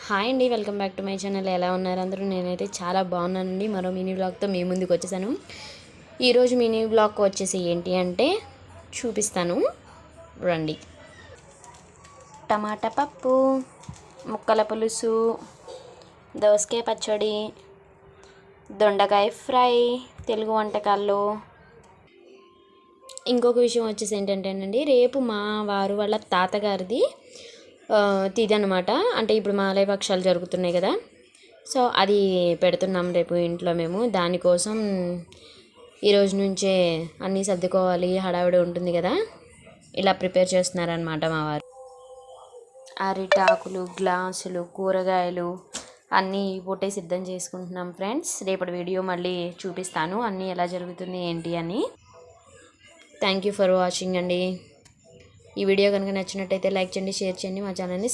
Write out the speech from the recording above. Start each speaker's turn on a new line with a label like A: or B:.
A: Hi అండి, welcome back to my channel. ఎలా ఉన్నారు అందరూ? నేనైతే చాలా బాగున్నానండి. మరో మినీ బ్లాగ్తో మీ ముందుకు వచ్చేసాను. ఈరోజు మినీ బ్లాగ్ వచ్చేసి ఏంటి అంటే చూపిస్తాను రండి. టమాటా పప్పు, ముక్కల పులుసు, దోసకాయ పచ్చడి, దొండకాయ ఫ్రై, తెలుగు వంటకాల్లో. ఇంకొక విషయం వచ్చేసి ఏంటంటేనండి, రేపు మా వారు వాళ్ళ తాతగారిది తిథి అనమాట. అంటే ఇప్పుడు మాలయ పక్షాలు జరుగుతున్నాయి కదా, సో అది పెడుతున్నాం రేపు ఇంట్లో మేము. దానికోసం ఈరోజు నుంచే అన్నీ సర్దుకోవాలి, హడావిడి ఉంటుంది కదా, ఇలా ప్రిపేర్ చేస్తున్నారనమాట మా వారు. అరిటాకులు, గ్లాసులు, కూరగాయలు అన్నీ పూటే సిద్ధం చేసుకుంటున్నాం ఫ్రెండ్స్. రేపటి వీడియో మళ్ళీ చూపిస్తాను అన్నీ ఎలా జరుగుతుంది ఏంటి అని. థ్యాంక్ యూ ఫర్ వాచింగ్ అండి. ఈ వీడియో కనుక నచ్చినట్టయితే లైక్ చేయండి, షేర్ చేయండి, మా ఛానల్ని